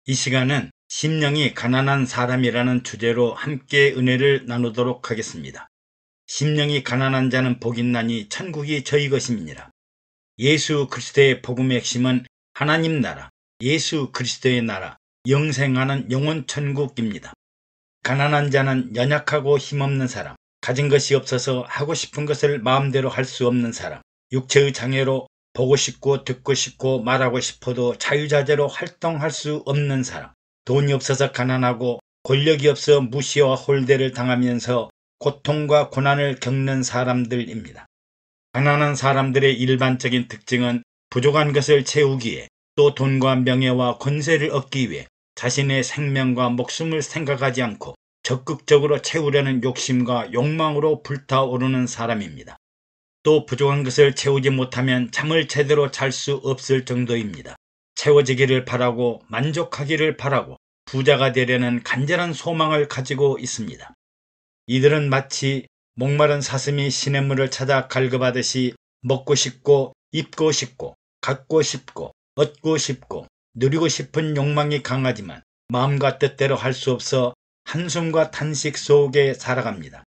이 시간은 심령이 가난한 사람이라는 주제로 함께 은혜를 나누도록 하겠습니다. 심령이 가난한 자는 복이 있나니 천국이 저희 것임이니라. 예수 그리스도의 복음의 핵심은 하나님 나라, 예수 그리스도의 나라, 영생하는 영원 천국입니다. 가난한 자는 연약하고 힘없는 사람, 가진 것이 없어서 하고 싶은 것을 마음대로 할 수 없는 사람, 육체의 장애로 보고 싶고 듣고 싶고 말하고 싶어도 자유자재로 활동할 수 없는 사람, 돈이 없어서 가난하고 권력이 없어 무시와 홀대를 당하면서 고통과 고난을 겪는 사람들입니다. 가난한 사람들의 일반적인 특징은 부족한 것을 채우기에, 또 돈과 명예와 권세를 얻기 위해 자신의 생명과 목숨을 생각하지 않고 적극적으로 채우려는 욕심과 욕망으로 불타오르는 사람입니다. 또 부족한 것을 채우지 못하면 잠을 제대로 잘 수 없을 정도입니다. 채워지기를 바라고 만족하기를 바라고 부자가 되려는 간절한 소망을 가지고 있습니다. 이들은 마치 목마른 사슴이 시냇물을 찾아 갈급하듯이 먹고 싶고 입고 싶고 갖고 싶고 얻고 싶고 누리고 싶은 욕망이 강하지만 마음과 뜻대로 할 수 없어 한숨과 탄식 속에 살아갑니다.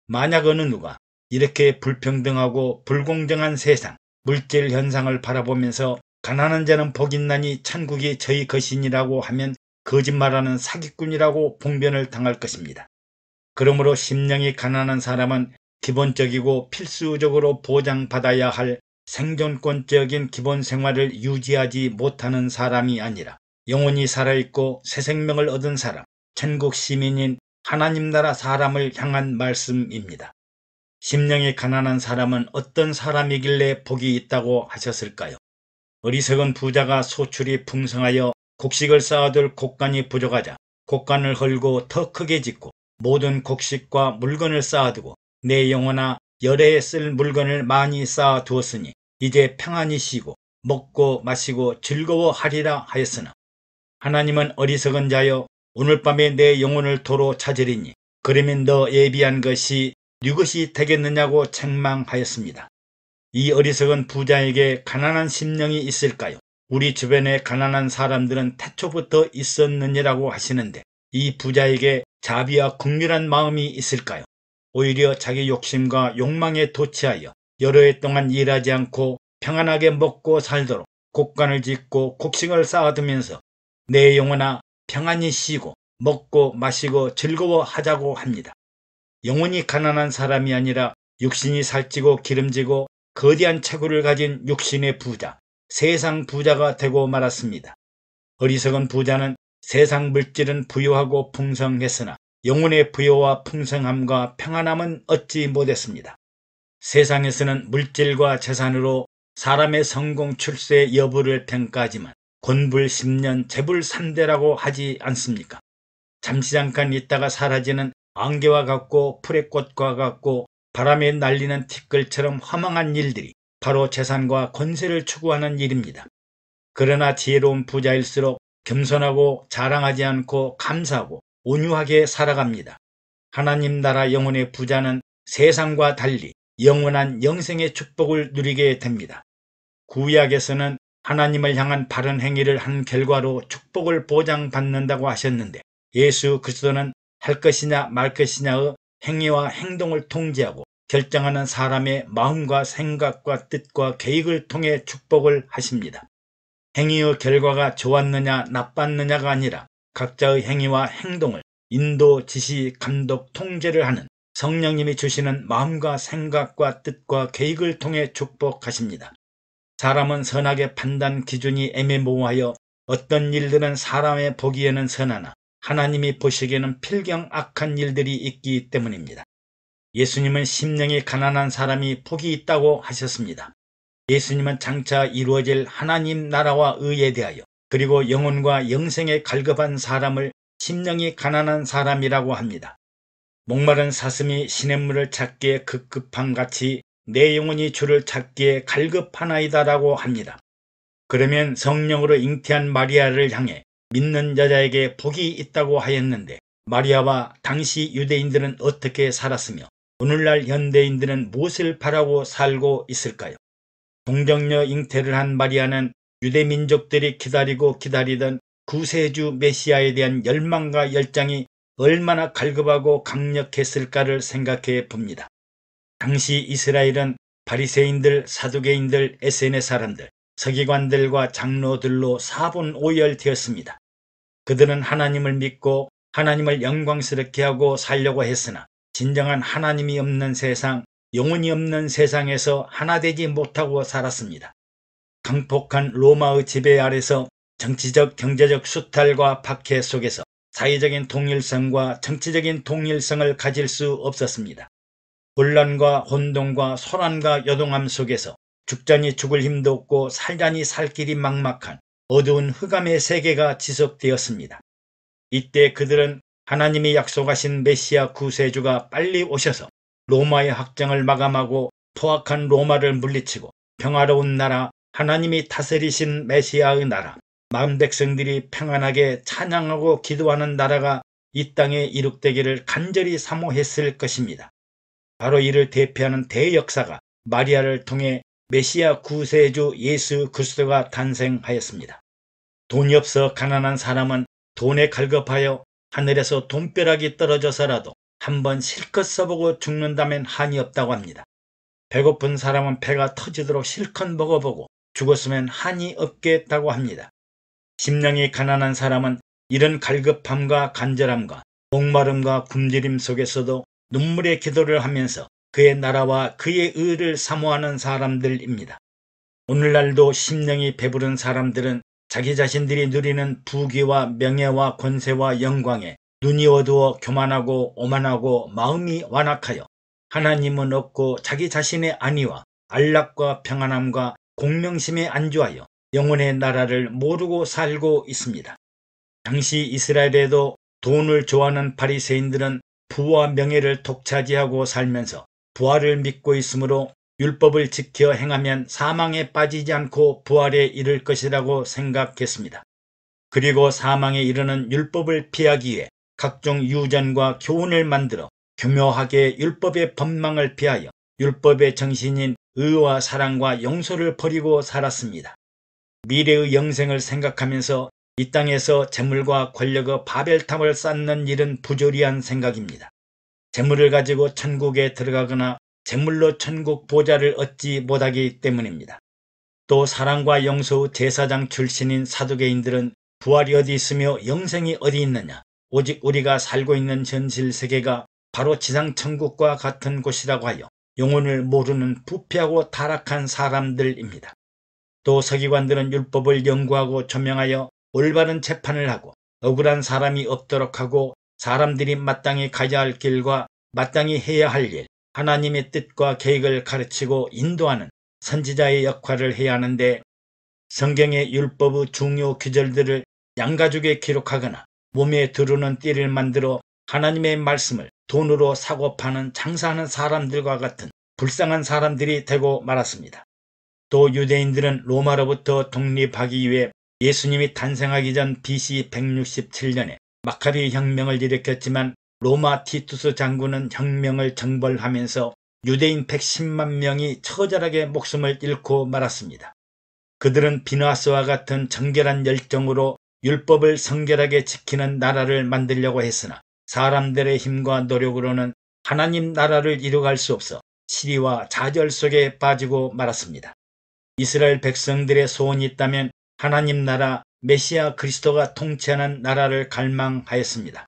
만약 어느 누가 이렇게 불평등하고 불공정한 세상, 물질 현상을 바라보면서 가난한 자는 복이 있나니 천국이 저희 것이니라고 하면 거짓말하는 사기꾼이라고 봉변을 당할 것입니다. 그러므로 심령이 가난한 사람은 기본적이고 필수적으로 보장받아야 할 생존권적인 기본 생활을 유지하지 못하는 사람이 아니라 영원히 살아있고 새 생명을 얻은 사람, 천국 시민인 하나님 나라 사람을 향한 말씀입니다. 심령이 가난한 사람은 어떤 사람이길래 복이 있다고 하셨을까요? 어리석은 부자가 소출이 풍성하여 곡식을 쌓아둘 곡간이 부족하자 곡간을 헐고 더 크게 짓고 모든 곡식과 물건을 쌓아두고 내 영혼아 열애에 쓸 물건을 많이 쌓아두었으니 이제 평안히 쉬고 먹고 마시고 즐거워하리라 하였으나, 하나님은 어리석은 자여 오늘 밤에 내 영혼을 도로 찾으리니 그러면 너 예비한 것이 네 것이 되겠느냐고 책망하였습니다. 이 어리석은 부자에게 가난한 심령이 있을까요? 우리 주변에 가난한 사람들은 태초부터 있었느니라고 하시는데 이 부자에게 자비와 긍휼한 마음이 있을까요? 오히려 자기 욕심과 욕망에 도취하여 여러 해 동안 일하지 않고 평안하게 먹고 살도록 곡간을 짓고 곡식을 쌓아두면서 내 영혼아 평안히 쉬고 먹고 마시고 즐거워하자고 합니다. 영혼이 가난한 사람이 아니라 육신이 살찌고 기름지고 거대한 체구를 가진 육신의 부자, 세상 부자가 되고 말았습니다. 어리석은 부자는 세상 물질은 부유하고 풍성했으나 영혼의 부여와 풍성함과 평안함은 얻지 못했습니다. 세상에서는 물질과 재산으로 사람의 성공 출세 여부를 평가하지만 권불 10년, 재불 3대라고 하지 않습니까? 잠시 잠깐 있다가 사라지는 안개와 같고 풀의 꽃과 같고 바람에 날리는 티끌처럼 허망한 일들이 바로 재산과 권세를 추구하는 일입니다. 그러나 지혜로운 부자일수록 겸손하고 자랑하지 않고 감사하고 온유하게 살아갑니다. 하나님 나라 영혼의 부자는 세상과 달리 영원한 영생의 축복을 누리게 됩니다. 구약에서는 하나님을 향한 바른 행위를 한 결과로 축복을 보장받는다고 하셨는데, 예수 그리스도는 할 것이냐 말 것이냐의 행위와 행동을 통제하고 결정하는 사람의 마음과 생각과 뜻과 계획을 통해 축복을 하십니다. 행위의 결과가 좋았느냐 나빴느냐가 아니라 각자의 행위와 행동을 인도, 지시, 감독, 통제를 하는 성령님이 주시는 마음과 생각과 뜻과 계획을 통해 축복하십니다. 사람은 선악의 판단 기준이 애매모호하여 어떤 일들은 사람의 보기에는 선하나 하나님이 보시기에는 필경 악한 일들이 있기 때문입니다. 예수님은 심령이 가난한 사람이 복이 있다고 하셨습니다. 예수님은 장차 이루어질 하나님 나라와 의에 대하여 그리고 영혼과 영생에 갈급한 사람을 심령이 가난한 사람이라고 합니다. 목마른 사슴이 시냇물을 찾기에 급급한 같이 내 영혼이 주를 찾기에 갈급하나이다라고 합니다. 그러면 성령으로 잉태한 마리아를 향해 믿는 여자에게 복이 있다고 하였는데, 마리아와 당시 유대인들은 어떻게 살았으며 오늘날 현대인들은 무엇을 바라고 살고 있을까요? 동정녀 잉태를 한 마리아는 유대민족들이 기다리고 기다리던 구세주 메시아에 대한 열망과 열정이 얼마나 갈급하고 강력했을까를 생각해 봅니다. 당시 이스라엘은 바리새인들, 사두개인들, 에세네 사람들, 서기관들과 장로들로 사분오열되었습니다. 그들은 하나님을 믿고 하나님을 영광스럽게 하고 살려고 했으나 진정한 하나님이 없는 세상, 영혼이 없는 세상에서 하나 되지 못하고 살았습니다. 강폭한 로마의 지배 아래서 정치적, 경제적 수탈과 박해 속에서 사회적인 통일성과 정치적인 통일성을 가질 수 없었습니다. 혼란과 혼동과 소란과 요동함 속에서 죽자니 죽을 힘도 없고 살자니 살 길이 막막한 어두운 흑암의 세계가 지속되었습니다. 이때 그들은 하나님이 약속하신 메시아 구세주가 빨리 오셔서 로마의 확정을 마감하고 포악한 로마를 물리치고 평화로운 나라, 하나님이 다스리신 메시아의 나라, 마음 백성들이 평안하게 찬양하고 기도하는 나라가 이 땅에 이룩되기를 간절히 사모했을 것입니다. 바로 이를 대표하는 대역사가 마리아를 통해 메시아 구세주 예수 그리스도가 탄생하였습니다. 돈이 없어 가난한 사람은 돈에 갈급하여 하늘에서 돈벼락이 떨어져서라도 한번 실컷 써보고 죽는다면 한이 없다고 합니다. 배고픈 사람은 배가 터지도록 실컷 먹어보고 죽었으면 한이 없겠다고 합니다. 심령이 가난한 사람은 이런 갈급함과 간절함과 목마름과 굶주림 속에서도 눈물의 기도를 하면서 그의 나라와 그의 의를 사모하는 사람들입니다. 오늘날도 심령이 배부른 사람들은 자기 자신들이 누리는 부귀와 명예와 권세와 영광에 눈이 어두워 교만하고 오만하고 마음이 완악하여 하나님은 없고 자기 자신의 안위와 안락과 평안함과 공명심에 안주하여 영혼의 나라를 모르고 살고 있습니다. 당시 이스라엘에도 돈을 좋아하는 바리새인들은 부와 명예를 독차지하고 살면서 부활을 믿고 있으므로 율법을 지켜 행하면 사망에 빠지지 않고 부활에 이를 것이라고 생각했습니다. 그리고 사망에 이르는 율법을 피하기 위해 각종 유전과 교훈을 만들어 교묘하게 율법의 법망을 피하여 율법의 정신인 의와 사랑과 용서를 버리고 살았습니다. 미래의 영생을 생각하면서 이 땅에서 재물과 권력의 바벨탑을 쌓는 일은 부조리한 생각입니다. 재물을 가지고 천국에 들어가거나 재물로 천국 보좌를 얻지 못하기 때문입니다. 또 사랑과 용서의 제사장 출신인 사두개인들은 부활이 어디 있으며 영생이 어디 있느냐, 오직 우리가 살고 있는 현실 세계가 바로 지상천국과 같은 곳이라고 하여 영혼을 모르는 부패하고 타락한 사람들입니다. 또 서기관들은 율법을 연구하고 조명하여 올바른 재판을 하고 억울한 사람이 없도록 하고 사람들이 마땅히 가야 할 길과 마땅히 해야 할 일, 하나님의 뜻과 계획을 가르치고 인도하는 선지자의 역할을 해야 하는데 성경의 율법의 중요 규절들을 양가죽에 기록하거나 몸에 두르는 띠를 만들어 하나님의 말씀을 돈으로 사고 파는 장사하는 사람들과 같은 불쌍한 사람들이 되고 말았습니다. 또 유대인들은 로마로부터 독립하기 위해 예수님이 탄생하기 전 BC 167년에 마카비 혁명을 일으켰지만 로마 티투스 장군은 혁명을 정벌하면서 유대인 110만 명이 처절하게 목숨을 잃고 말았습니다. 그들은 비나스와 같은 정결한 열정으로 율법을 성결하게 지키는 나라를 만들려고 했으나 사람들의 힘과 노력으로는 하나님 나라를 이루어갈 수 없어 시리와 좌절 속에 빠지고 말았습니다. 이스라엘 백성들의 소원이 있다면 하나님 나라 메시아 그리스도가 통치하는 나라를 갈망하였습니다.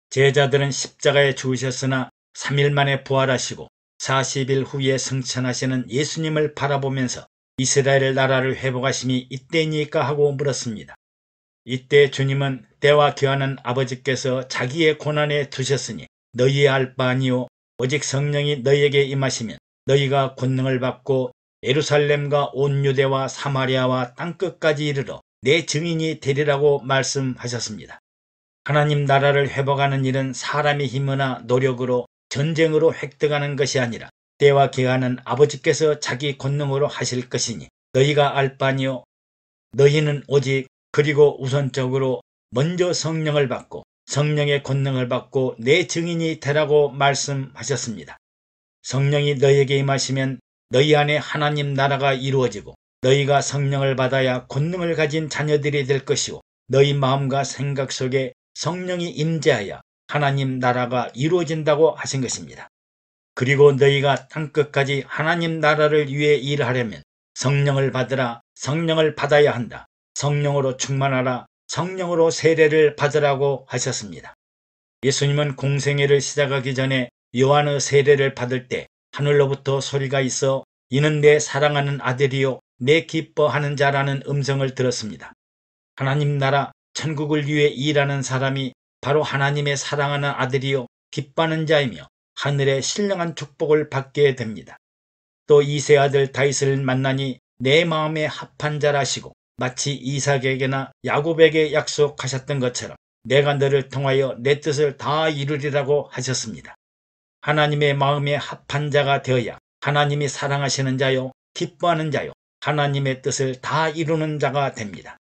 제자들은 십자가에 죽으셨으나 3일 만에 부활하시고 40일 후에 승천하시는 예수님을 바라보면서 이스라엘 나라를 회복하심이 이때니까 하고 물었습니다. 이때 주님은 때와 기하는 아버지께서 자기의 고난에 두셨으니 너희의 알 바 아니요 오직 성령이 너희에게 임하시면 너희가 권능을 받고 예루살렘과 온 유대와 사마리아와 땅끝까지 이르러 내 증인이 되리라고 말씀하셨습니다. 하나님 나라를 회복하는 일은 사람의 힘이나 노력으로 전쟁으로 획득하는 것이 아니라 때와 기하는 아버지께서 자기 권능으로 하실 것이니 너희가 알 바 아니요 너희는 오직 그리고 우선적으로 먼저 성령을 받고 성령의 권능을 받고 내 증인이 되라고 말씀하셨습니다. 성령이 너희에게 임하시면 너희 안에 하나님 나라가 이루어지고 너희가 성령을 받아야 권능을 가진 자녀들이 될 것이고 너희 마음과 생각 속에 성령이 임재하여 하나님 나라가 이루어진다고 하신 것입니다. 그리고 너희가 땅끝까지 하나님 나라를 위해 일하려면 성령을 받으라, 성령을 받아야 한다. 성령으로 충만하라, 성령으로 세례를 받으라고 하셨습니다. 예수님은 공생애를 시작하기 전에 요한의 세례를 받을 때 하늘로부터 소리가 있어 이는 내 사랑하는 아들이요 내 기뻐하는 자라는 음성을 들었습니다. 하나님 나라 천국을 위해 일하는 사람이 바로 하나님의 사랑하는 아들이요 기뻐하는 자이며 하늘의 신령한 축복을 받게 됩니다. 또 이세 아들 다윗을 만나니 내 마음에 합한 자라시고 마치 이삭에게나 야곱에게 약속하셨던 것처럼 내가 너를 통하여 내 뜻을 다 이루리라고 하셨습니다. 하나님의 마음에 합한 자가 되어야 하나님이 사랑하시는 자요 기뻐하는 자요 하나님의 뜻을 다 이루는 자가 됩니다.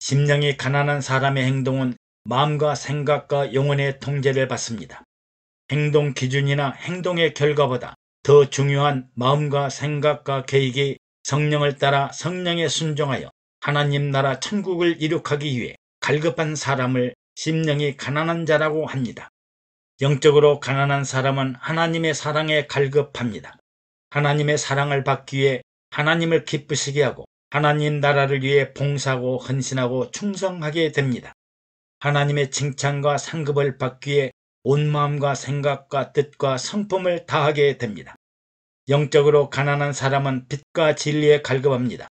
심령이 가난한 사람의 행동은 마음과 생각과 영혼의 통제를 받습니다. 행동 기준이나 행동의 결과보다 더 중요한 마음과 생각과 계획이 성령을 따라 성령에 순종하여 하나님 나라 천국을 이룩하기 위해 갈급한 사람을 심령이 가난한 자라고 합니다. 영적으로 가난한 사람은 하나님의 사랑에 갈급합니다. 하나님의 사랑을 받기 위해 하나님을 기쁘시게 하고 하나님 나라를 위해 봉사하고 헌신하고 충성하게 됩니다. 하나님의 칭찬과 상급을 받기 위해 온 마음과 생각과 뜻과 성품을 다하게 됩니다. 영적으로 가난한 사람은 빛과 진리에 갈급합니다.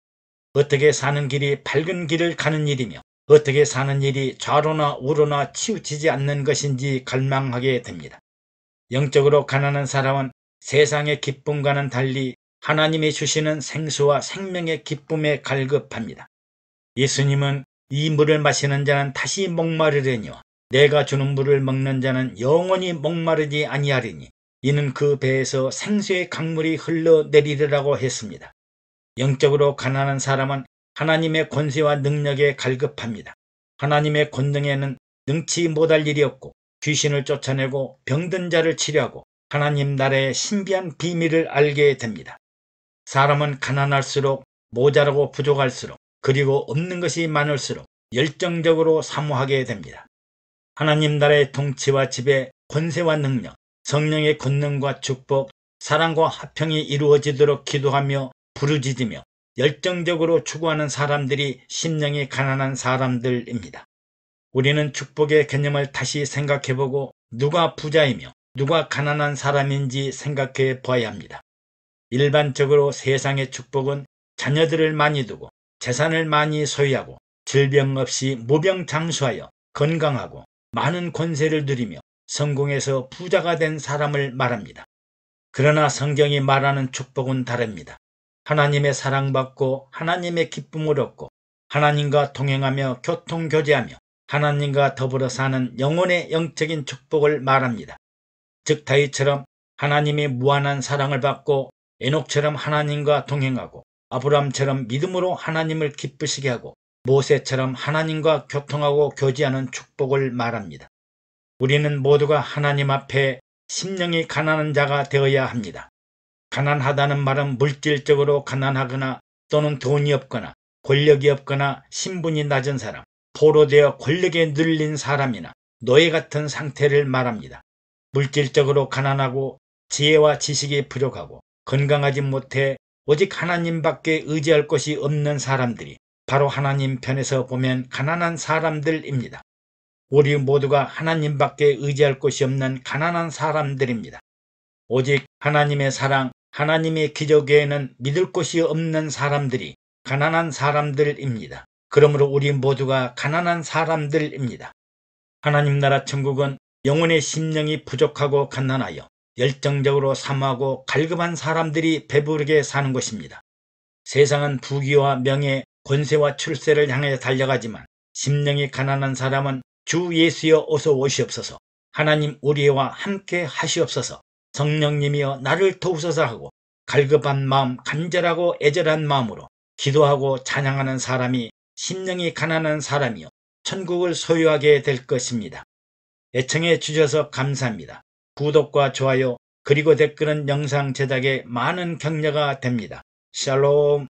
어떻게 사는 길이 밝은 길을 가는 일이며 어떻게 사는 일이 좌로나 우로나 치우치지 않는 것인지 갈망하게 됩니다. 영적으로 가난한 사람은 세상의 기쁨과는 달리 하나님이 주시는 생수와 생명의 기쁨에 갈급합니다. 예수님은 이 물을 마시는 자는 다시 목마르려니와 내가 주는 물을 먹는 자는 영원히 목마르지 아니하리니 이는 그 배에서 생수의 강물이 흘러내리리라고 했습니다. 영적으로 가난한 사람은 하나님의 권세와 능력에 갈급합니다. 하나님의 권능에는 능치 못할 일이 없고 귀신을 쫓아내고 병든 자를 치료하고 하나님 나라의 신비한 비밀을 알게 됩니다. 사람은 가난할수록 모자라고 부족할수록 그리고 없는 것이 많을수록 열정적으로 사모하게 됩니다. 하나님 나라의 통치와 지배, 권세와 능력, 성령의 권능과 축복, 사랑과 화평이 이루어지도록 기도하며 부르짖으며 열정적으로 추구하는 사람들이 심령이 가난한 사람들입니다. 우리는 축복의 개념을 다시 생각해보고 누가 부자이며 누가 가난한 사람인지 생각해 봐야 합니다. 일반적으로 세상의 축복은 자녀들을 많이 두고 재산을 많이 소유하고 질병 없이 무병장수하여 건강하고 많은 권세를 누리며 성공해서 부자가 된 사람을 말합니다. 그러나 성경이 말하는 축복은 다릅니다. 하나님의 사랑받고 하나님의 기쁨을 얻고 하나님과 동행하며 교통교제하며 하나님과 더불어 사는 영혼의 영적인 축복을 말합니다. 즉 다윗처럼 하나님의 무한한 사랑을 받고 에녹처럼 하나님과 동행하고 아브라함처럼 믿음으로 하나님을 기쁘시게 하고 모세처럼 하나님과 교통하고 교제하는 축복을 말합니다. 우리는 모두가 하나님 앞에 심령이 가난한 자가 되어야 합니다. 가난하다는 말은 물질적으로 가난하거나 또는 돈이 없거나 권력이 없거나 신분이 낮은 사람, 포로되어 권력에 눌린 사람이나 노예 같은 상태를 말합니다. 물질적으로 가난하고 지혜와 지식이 부족하고 건강하지 못해 오직 하나님밖에 의지할 곳이 없는 사람들이 바로 하나님 편에서 보면 가난한 사람들입니다. 우리 모두가 하나님밖에 의지할 곳이 없는 가난한 사람들입니다. 오직 하나님의 사랑, 하나님의 기적 외에는 믿을 곳이 없는 사람들이 가난한 사람들입니다. 그러므로 우리 모두가 가난한 사람들입니다. 하나님 나라 천국은 영혼의 심령이 부족하고 갓난하여 열정적으로 사모하고 갈급한 사람들이 배부르게 사는 것입니다. 세상은 부귀와 명예, 권세와 출세를 향해 달려가지만 심령이 가난한 사람은 주 예수여 어서 오시옵소서, 하나님 우리와 함께 하시옵소서, 성령님이여 나를 도우소서 하고 갈급한 마음, 간절하고 애절한 마음으로 기도하고 찬양하는 사람이 심령이 가난한 사람이요 천국을 소유하게 될 것입니다. 애청해 주셔서 감사합니다. 구독과 좋아요 그리고 댓글은 영상 제작에 많은 격려가 됩니다. 샬롬.